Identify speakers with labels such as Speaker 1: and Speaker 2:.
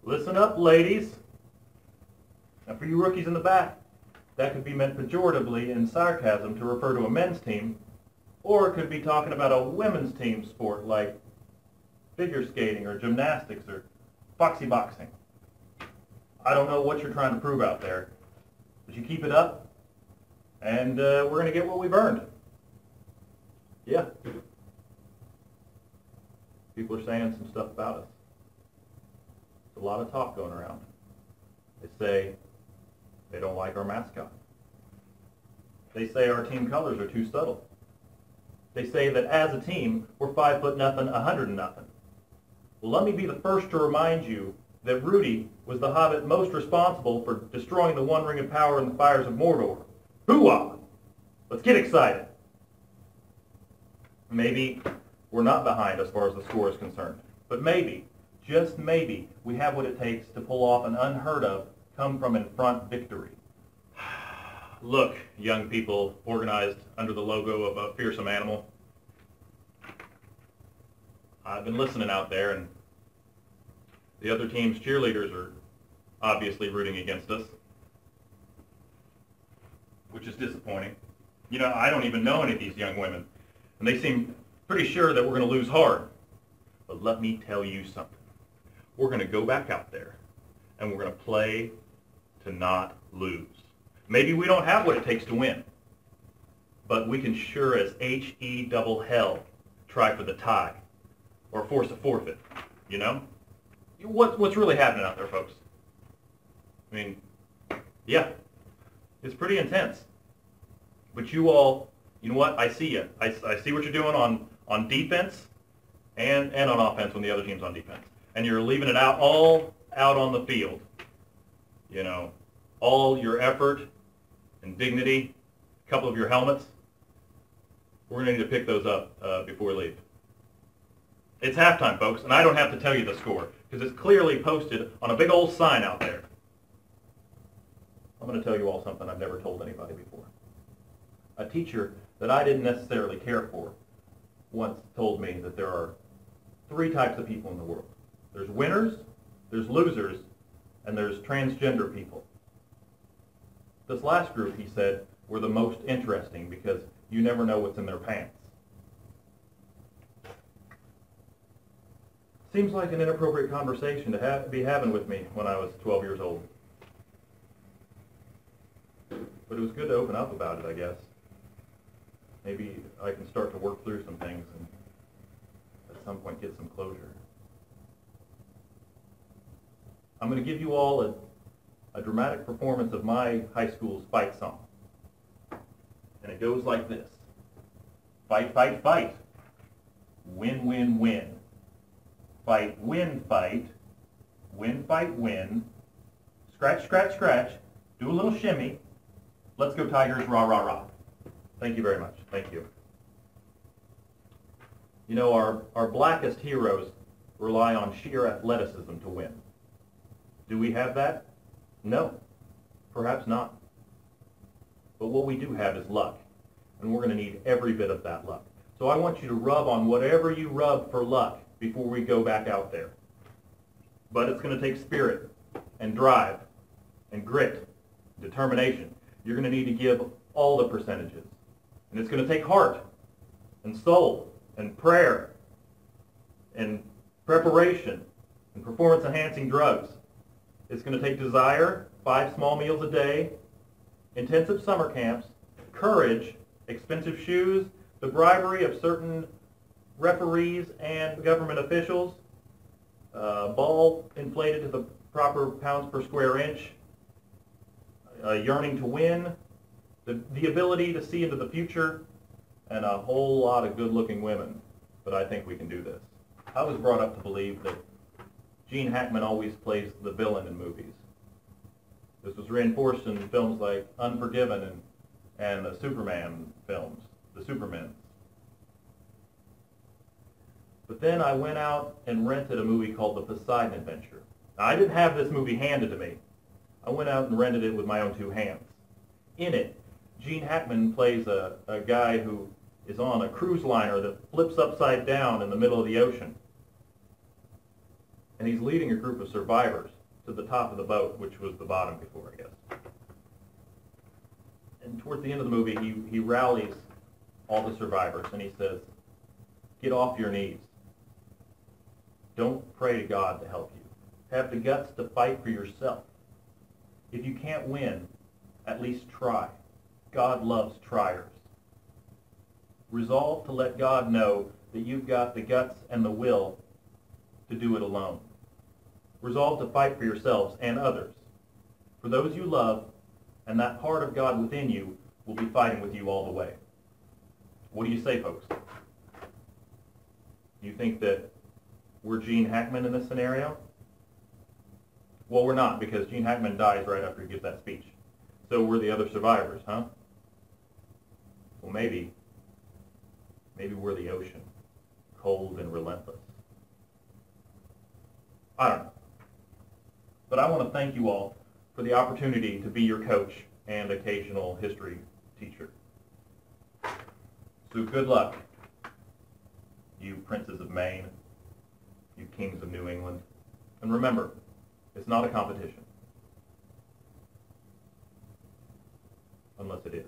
Speaker 1: Listen up, ladies. Now for you rookies in the back, that could be meant pejoratively in sarcasm to refer to a men's team, or it could be talking about a women's team sport like figure skating or gymnastics or foxy boxing. I don't know what you're trying to prove out there, but you keep it up, and we're going to get what we've earned. Yeah. People are saying some stuff about us. There's a lot of talk going around. They say they don't like our mascot. They say our team colors are too subtle. They say that as a team, we're 5'0", 100 nothing. Well, let me be the first to remind you that Rudy was the hobbit most responsible for destroying the One Ring of Power in the fires of Mordor. Hoo-ah! Let's get excited. Maybe we're not behind as far as the score is concerned, but maybe, just maybe, we have what it takes to pull off an unheard of, come-from-in-front victory. Look, young people organized under the logo of a fearsome animal. I've been listening out there, and the other team's cheerleaders are obviously rooting against us, which is disappointing. You know, I don't even know any of these young women, and they seem pretty sure that we're going to lose hard. But let me tell you something. We're going to go back out there, and we're going to play to not lose. Maybe we don't have what it takes to win, but we can sure as H-E double hell try for the tie or force a forfeit, you know? What's really happening out there, folks? I mean, yeah, it's pretty intense. But you all, you know what? I see you. I see what you're doing on defense and on offense when the other team's on defense. And you're leaving it all out on the field. You know, all your effort and dignity, a couple of your helmets. We're going to need to pick those up before we leave. It's halftime, folks, and I don't have to tell you the score because it's clearly posted on a big old sign out there. I'm going to tell you all something I've never told anybody before. A teacher that I didn't necessarily care for once told me that there are 3 types of people in the world. There's winners, there's losers, and there's transgender people. This last group, he said, were the most interesting because you never know what's in their pants. Seems like an inappropriate conversation to be having with me when I was 12 years old. But it was good to open up about it, I guess. Maybe I can start to work through some things and at some point get some closure. I'm going to give you all a dramatic performance of my high school's fight song. And it goes like this. Fight, fight, fight. Win, win, win. Fight, win, fight. Win, fight, win. Scratch, scratch, scratch. Do a little shimmy. Let's go Tigers, rah, rah, rah. Thank you very much. Thank you. You know, our blackest heroes rely on sheer athleticism to win. Do we have that? No. Perhaps not. But what we do have is luck, and we're going to need every bit of that luck. So I want you to rub on whatever you rub for luck before we go back out there. But it's going to take spirit and drive and grit, determination. You're going to need to give all the percentages. And it's going to take heart and soul and prayer and preparation and performance-enhancing drugs. It's going to take desire, 5 small meals a day, intensive summer camps, courage, expensive shoes, the bribery of certain referees and government officials, ball inflated to the proper pounds per square inch, a yearning to win, the ability to see into the future, and a whole lot of good-looking women. But I think we can do this. I was brought up to believe that Gene Hackman always plays the villain in movies. This was reinforced in films like Unforgiven and the Superman films, the Supermen. But then I went out and rented a movie called The Poseidon Adventure. Now, I didn't have this movie handed to me. I went out and rented it with my own 2 hands. In it, Gene Hackman plays a guy who is on a cruise liner that flips upside down in the middle of the ocean. And he's leading a group of survivors to the top of the boat, which was the bottom before, I guess. And towards the end of the movie, he rallies all the survivors, and he says, get off your knees. Don't pray to God to help you. Have the guts to fight for yourself. If you can't win, at least try. God loves triers. Resolve to let God know that you've got the guts and the will to do it alone. Resolve to fight for yourselves and others. For those you love, and that part of God within you will be fighting with you all the way. What do you say, folks? Do you think that we're Gene Hackman in this scenario? Well, we're not, because Gene Hackman dies right after he gives that speech. So we're the other survivors, huh? Well, maybe we're the ocean, cold and relentless. I don't know. But I want to thank you all for the opportunity to be your coach and occasional history teacher. So good luck, you princes of Maine, you kings of New England. And remember, it's not a competition. Unless it is.